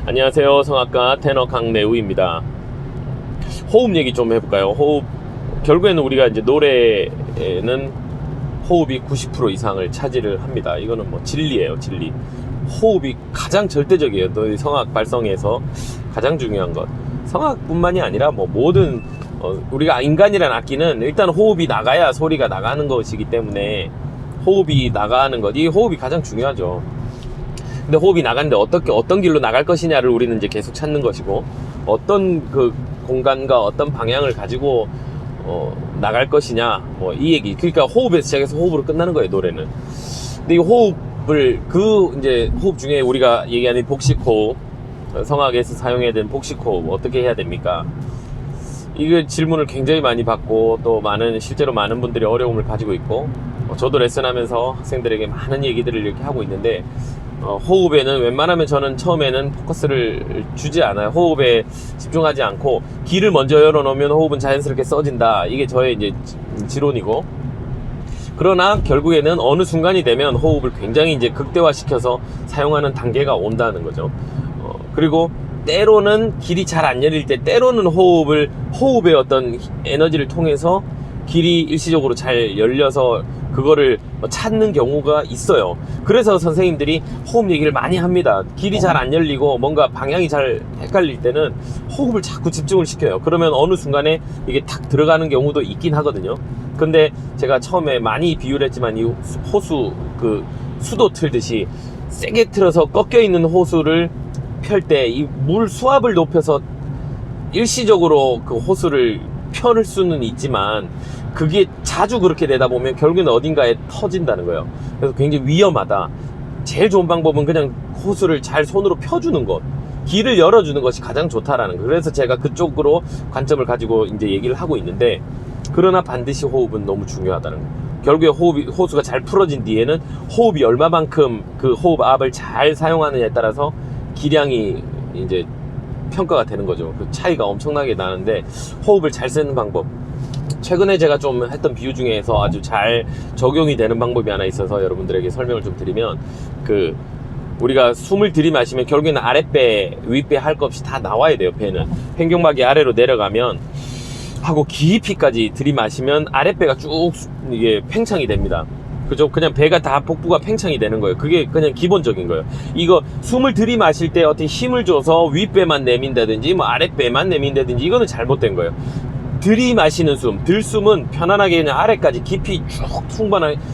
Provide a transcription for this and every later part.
안녕하세요. 성악가 테너 강내우입니다. 호흡 얘기 좀 해볼까요? 호흡, 결국에는 우리가 이제 노래에는 호흡이 90% 이상을 차지를 합니다. 이거는 뭐 진리예요, 진리. 호흡이 가장 절대적이에요. 또 이 성악 발성에서 가장 중요한 것. 성악뿐만이 아니라 뭐 모든 우리가 인간이란 악기는 일단 호흡이 나가야 소리가 나가는 것이기 때문에 호흡이 나가는 것, 이 호흡이 가장 중요하죠. 근데 호흡이 나가는데 어떤 길로 나갈 것이냐를 우리는 이제 계속 찾는 것이고, 어떤 그 공간과 어떤 방향을 가지고 나갈 것이냐, 뭐 이 얘기. 그러니까 호흡에서 시작해서 호흡으로 끝나는 거예요, 노래는. 근데 이 호흡을 이제 호흡 중에 우리가 얘기하는 복식호흡, 성악에서 사용해야 되는 복식호흡 어떻게 해야 됩니까? 이거 질문을 굉장히 많이 받고, 또 실제로 많은 분들이 어려움을 가지고 있고, 저도 레슨하면서 학생들에게 많은 얘기들을 이렇게 하고 있는데, 호흡에는 웬만하면 저는 처음에는 포커스를 주지 않아요. 호흡에 집중하지 않고 귀를 먼저 열어놓으면 호흡은 자연스럽게 써진다. 이게 저의 이제 지론이고, 그러나 결국에는 어느 순간이 되면 호흡을 굉장히 이제 극대화시켜서 사용하는 단계가 온다는 거죠. 그리고 때로는 길이 잘 안 열릴 때, 때로는 호흡의 어떤 에너지를 통해서 길이 일시적으로 잘 열려서 그거를 찾는 경우가 있어요. 그래서 선생님들이 호흡 얘기를 많이 합니다. 길이 잘 안 열리고 뭔가 방향이 잘 헷갈릴 때는 호흡을 자꾸 집중을 시켜요. 그러면 어느 순간에 이게 탁 들어가는 경우도 있긴 하거든요. 근데 제가 처음에 많이 비유를 했지만, 이 호수, 수도 틀듯이 세게 틀어서 꺾여 있는 호수를 펼 때 이 물 수압을 높여서 일시적으로 그 호수를 펼 수는 있지만, 그게 자주 그렇게 되다 보면 결국엔 어딘가에 터진다는 거예요. 그래서 굉장히 위험하다. 제일 좋은 방법은 그냥 호수를 잘 손으로 펴주는 것, 길을 열어주는 것이 가장 좋다라는 거. 그래서 제가 그쪽으로 관점을 가지고 이제 얘기를 하고 있는데, 그러나 반드시 호흡은 너무 중요하다는 거. 결국에 호수가 잘 풀어진 뒤에는 호흡이 얼마만큼 그 호흡압을 잘 사용하느냐에 따라서 기량이 이제 평가가 되는 거죠. 그 차이가 엄청나게 나는데, 호흡을 잘 쓰는 방법, 최근에 제가 좀 했던 비유 중에서 아주 잘 적용이 되는 방법이 하나 있어서 여러분들에게 설명을 좀 드리면, 우리가 숨을 들이마시면 결국에는 아랫배, 윗배 할 것 없이 다 나와야 돼요. 배는 횡격막이 아래로 내려가면 하고 깊이까지 들이마시면 아랫배가 쭉 이게 팽창이 됩니다. 그죠? 그냥 배가 다, 복부가 팽창이 되는 거예요. 그게 그냥 기본적인 거예요. 이거 숨을 들이마실 때 어떻게 힘을 줘서 윗배만 내민다든지 뭐 아랫배만 내민다든지, 이거는 잘못된 거예요. 들이마시는 숨, 들숨은 편안하게 그냥 아래까지 깊이 쭉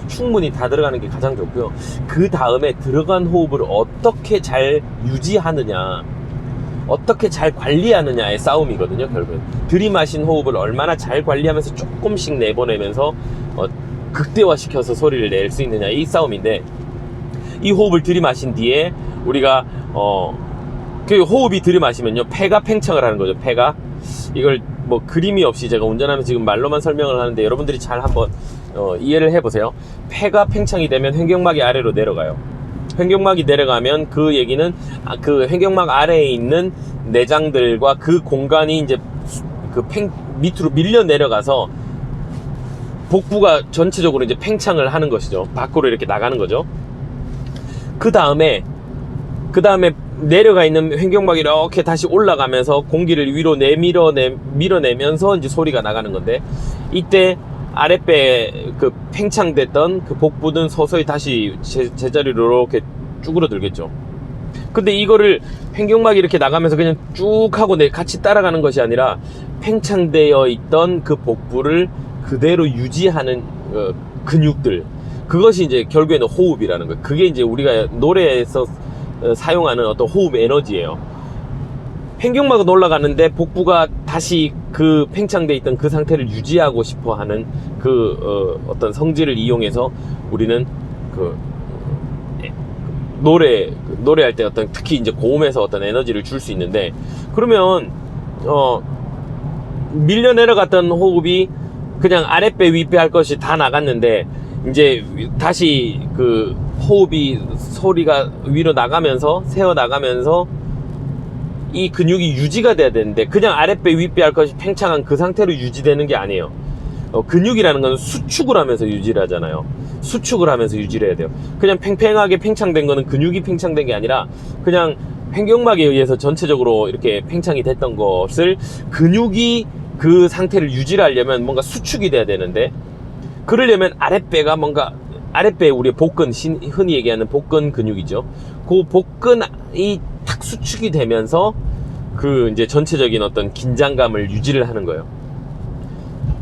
충분히 다 들어가는 게 가장 좋고요. 그 다음에 들어간 호흡을 어떻게 잘 유지하느냐, 어떻게 잘 관리하느냐의 싸움이거든요. 결국은 들이마신 호흡을 얼마나 잘 관리하면서 조금씩 내보내면서 극대화시켜서 소리를 낼 수 있느냐, 이 싸움인데, 이 호흡을 들이마신 뒤에 우리가 그 호흡이 들이마시면요, 폐가 팽창을 하는 거죠. 폐가, 이걸 뭐 그림이 없이 제가 운전하면서 지금 말로만 설명을 하는데 여러분들이 잘 한번 이해를 해보세요. 폐가 팽창이 되면 횡격막이 아래로 내려가요. 횡격막이 내려가면 그 얘기는 그 횡격막 아래에 있는 내장들과 그 공간이 이제 밑으로 밀려 내려가서 복부가 전체적으로 이제 팽창을 하는 것이죠. 밖으로 이렇게 나가는 거죠. 그 다음에 내려가 있는 횡격막이 이렇게 다시 올라가면서 공기를 위로 밀어내면서 이제 소리가 나가는 건데, 이때 아랫배 팽창됐던 그 복부는 서서히 다시 제자리로 이렇게 쭈그러들겠죠. 근데 이거를 횡격막이 이렇게 나가면서 그냥 쭉 하고 같이 따라가는 것이 아니라, 팽창되어 있던 그 복부를 그대로 유지하는 근육들, 그것이 이제 결국에는 호흡이라는 거예요. 그게 이제 우리가 노래에서 사용하는 어떤 호흡 에너지예요. 횡격막은 올라가는데 복부가 다시 그 팽창돼 있던 그 상태를 유지하고 싶어 하는 어떤 성질을 이용해서 우리는 노래할 때 어떤, 특히 이제 고음에서 어떤 에너지를 줄 수 있는데, 그러면 밀려 내려갔던 호흡이 그냥 아랫배 윗배 할 것이 다 나갔는데, 이제 다시 호흡이, 소리가 위로 나가면서, 새어 나가면서 이 근육이 유지가 돼야 되는데, 그냥 아랫배 윗배 할 것이 팽창한 그 상태로 유지되는 게 아니에요. 근육이라는 건 수축을 하면서 유지를 하잖아요. 수축을 하면서 유지를 해야 돼요. 그냥 팽팽하게 팽창된 거는 근육이 팽창된 게 아니라 그냥 횡격막에 의해서 전체적으로 이렇게 팽창이 됐던 것을 근육이 그 상태를 유지하려면 뭔가 수축이 돼야 되는데, 그러려면 아랫배가 뭔가, 아랫배 우리 복근, 흔히 얘기하는 복근 근육이죠. 그 복근이 탁 수축이 되면서 그 이제 전체적인 어떤 긴장감을 유지를 하는 거예요.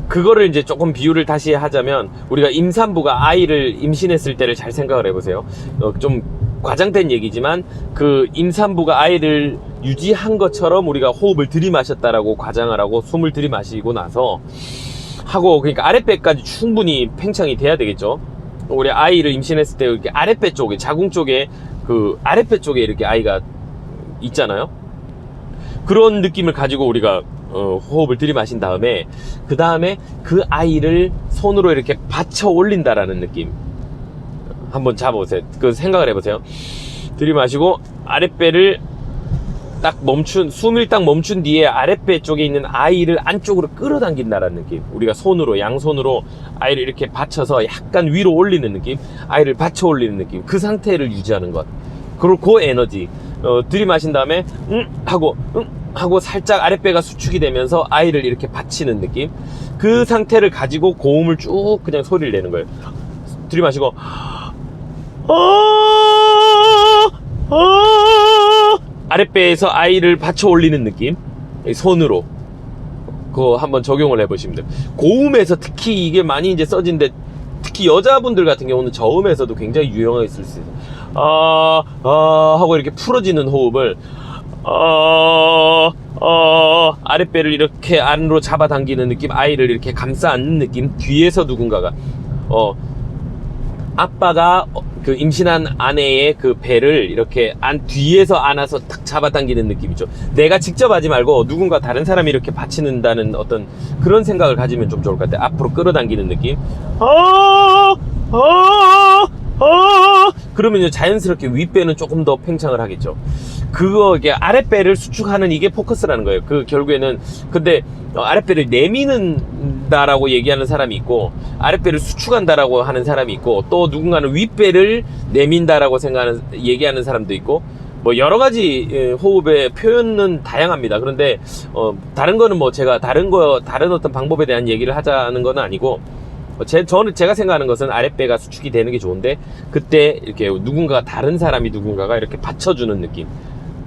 그거를 이제 조금 비유를 다시 하자면, 우리가 임산부가 아이를 임신했을 때를 잘 생각을 해보세요. 좀 과장된 얘기지만, 그 임산부가 아이를 유지한 것처럼 우리가 호흡을 들이마셨다라고 과장을 하고 숨을 들이마시고 나서 하고, 그러니까 아랫배까지 충분히 팽창이 돼야 되겠죠. 우리 아이를 임신했을 때 이렇게 아랫배 쪽에, 자궁 쪽에, 그 아랫배 쪽에 이렇게 아이가 있잖아요. 그런 느낌을 가지고 우리가 호흡을 들이마신 다음에, 그 다음에 그 아이를 손으로 이렇게 받쳐 올린다라는 느낌 한번 잡아보세요. 그 생각을 해보세요. 들이마시고 아랫배를 딱 숨을 딱 멈춘 뒤에 아랫배 쪽에 있는 아이를 안쪽으로 끌어당긴다라는 느낌. 우리가 손으로, 양손으로 아이를 이렇게 받쳐서 약간 위로 올리는 느낌, 아이를 받쳐 올리는 느낌, 그 상태를 유지하는 것. 그리고 그 에너지 들이마신 다음에 하고 살짝 아랫배가 수축이 되면서 아이를 이렇게 받치는 느낌, 그 상태를 가지고 고음을 쭉 그냥 소리를 내는 거예요. 들이마시고 아랫배에서 아이를 받쳐 올리는 느낌, 손으로 그거 한번 적용을 해보시면 돼요. 고음에서 특히 이게 많이 이제 써진데, 특히 여자분들 같은 경우는 저음에서도 굉장히 유용하게 쓸 수 있어요. 하고 이렇게 풀어지는 호흡을 아랫배를 이렇게 안으로 잡아당기는 느낌, 아이를 이렇게 감싸 안는 느낌, 뒤에서 누군가가 아빠가 그 임신한 아내의 그 배를 이렇게 뒤에서 안아서 탁 잡아당기는 느낌이죠. 내가 직접 하지 말고 누군가 다른 사람이 이렇게 받치는다는 어떤 그런 생각을 가지면 좀 좋을 것 같아요. 앞으로 끌어당기는 느낌. 그러면 이제 자연스럽게 윗배는 조금 더 팽창을 하겠죠. 그거 이게 아랫배를 수축하는 이게 포커스라는 거예요. 그 결국에는. 근데 아랫배를 내미는다라고 얘기하는 사람이 있고, 아랫배를 수축한다라고 하는 사람이 있고, 또 누군가는 윗배를 내민다라고 얘기하는 사람도 있고, 뭐 여러 가지 호흡의 표현은 다양합니다. 그런데 다른 거는 뭐 제가 다른 어떤 방법에 대한 얘기를 하자는 건 아니고, 제가 생각하는 것은 아랫배가 수축이 되는 게 좋은데, 그때 이렇게 다른 사람이 누군가가 이렇게 받쳐주는 느낌,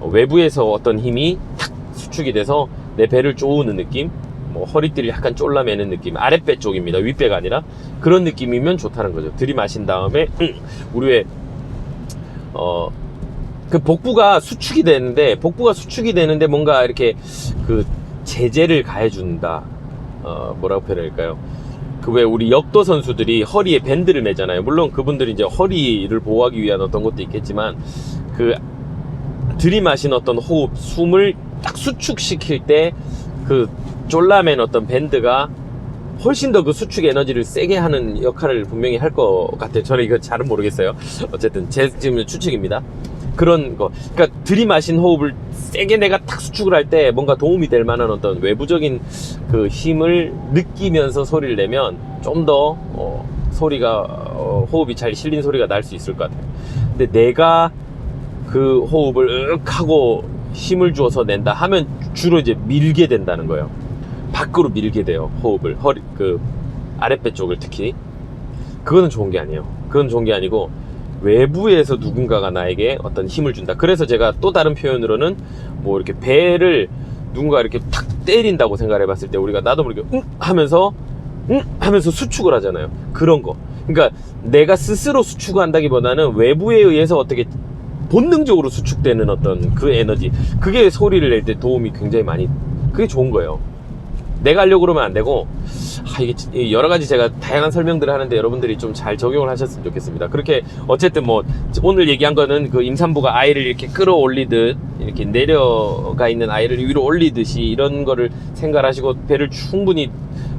외부에서 어떤 힘이 탁 수축이 돼서 내 배를 쪼우는 느낌, 뭐 허리띠를 약간 쫄라매는 느낌, 아랫배 쪽입니다. 윗배가 아니라. 그런 느낌이면 좋다는 거죠. 들이마신 다음에 우리 왜 그 복부가 수축이 되는데 뭔가 이렇게 그 제재를 가해준다. 뭐라고 표현할까요? 그 왜 우리 역도 선수들이 허리에 밴드를 매잖아요. 물론 그분들이 이제 허리를 보호하기 위한 어떤 것도 있겠지만, 그 들이마신 어떤 호흡, 숨을 딱 수축시킬 때 그 쫄라맨 어떤 밴드가 훨씬 더 그 수축 에너지를 세게 하는 역할을 분명히 할 것 같아요. 저는 이거 잘은 모르겠어요. 어쨌든 제 지금 추측입니다. 그런 거. 그러니까 들이마신 호흡을 세게 내가 탁 수축을 할 때 뭔가 도움이 될 만한 어떤 외부적인 그 힘을 느끼면서 소리를 내면 좀 더 소리가 호흡이 잘 실린 소리가 날 수 있을 것 같아요. 근데 내가 그 호흡을 하고 힘을 주어서 낸다 하면 주로 이제 밀게 된다는 거예요. 밖으로 밀게 돼요. 호흡을, 그 아랫배 쪽을 특히. 그거는 좋은 게 아니에요. 그건 좋은 게 아니고, 외부에서 누군가가 나에게 어떤 힘을 준다. 그래서 제가 또 다른 표현으로는 뭐 이렇게 배를 누군가 이렇게 탁 때린다고 생각을 해봤을 때, 우리가 나도 모르게 하면서 수축을 하잖아요. 그런 거. 그러니까 내가 스스로 수축한다기보다는 외부에 의해서 어떻게 본능적으로 수축되는 어떤 그 에너지, 그게 소리를 낼 때 도움이 굉장히 많이, 그게 좋은 거예요. 내가 하려고 그러면 안 되고, 이게 여러 가지 제가 다양한 설명들을 하는데 여러분들이 좀 잘 적용을 하셨으면 좋겠습니다. 그렇게 어쨌든 뭐 오늘 얘기한 거는 그 임산부가 아이를 이렇게 끌어올리듯, 이렇게 내려가 있는 아이를 위로 올리듯이 이런 거를 생각하시고, 배를 충분히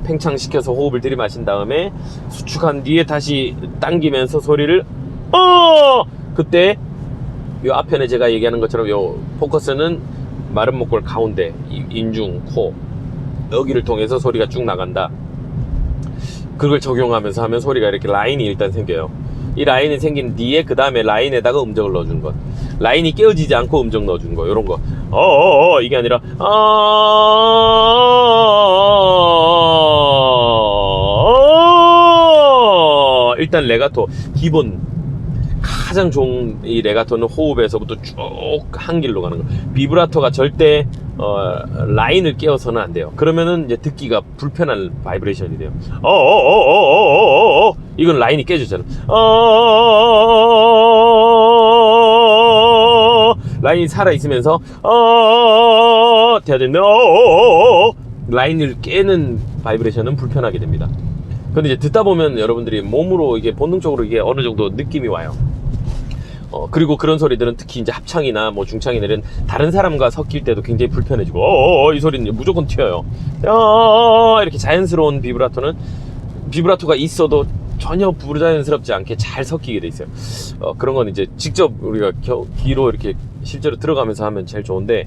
팽창시켜서 호흡을 들이마신 다음에 수축한 뒤에 다시 당기면서 소리를 그때 요 앞편에 제가 얘기하는 것처럼 요 포커스는 마른 목골 가운데, 인중, 코, 여기를 통해서 소리가 쭉 나간다. 그걸 적용하면서 하면 소리가 이렇게 라인이 일단 생겨요. 이 라인이 생긴 뒤에 그 다음에 라인에다가 음정을 넣어주는 것. 라인이 깨어지지 않고 음정 넣어주는 거. 이런 거. 이게 아니라 일단 레가토 기본 가장 좋은 이 레가토는 호흡에서부터 쭉 한 길로 가는 거. 비브라토가 절대 라인을 깨워서는 안 돼요. 그러면은 이제 듣기가 불편한 바이브레이션이 돼요. 이건 라인이 깨졌잖아. 라인이 살아있으면서 돼야 되는데 라인을 깨는 바이브레이션은 불편하게 됩니다. 근데 이제 듣다 보면 여러분들이 몸으로 이게 본능적으로 이게 어느 정도 느낌이 와요. 그리고 그런 소리들은 특히 이제 합창이나 뭐 중창이나 이런 다른 사람과 섞일 때도 굉장히 불편해지고 이 소리는 무조건 튀어요. 이렇게 자연스러운 비브라토가 있어도 전혀 부자연스럽지 않게 잘 섞이게 돼 있어요. 그런 건 이제 직접 우리가 귀로 이렇게 실제로 들어가면서 하면 제일 좋은데,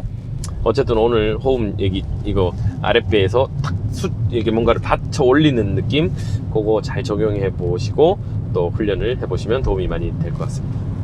어쨌든 오늘 호흡 얘기 이거 아랫배에서 탁 이게 뭔가를 받쳐 올리는 느낌, 그거 잘 적용해 보시고 또 훈련을 해 보시면 도움이 많이 될 것 같습니다.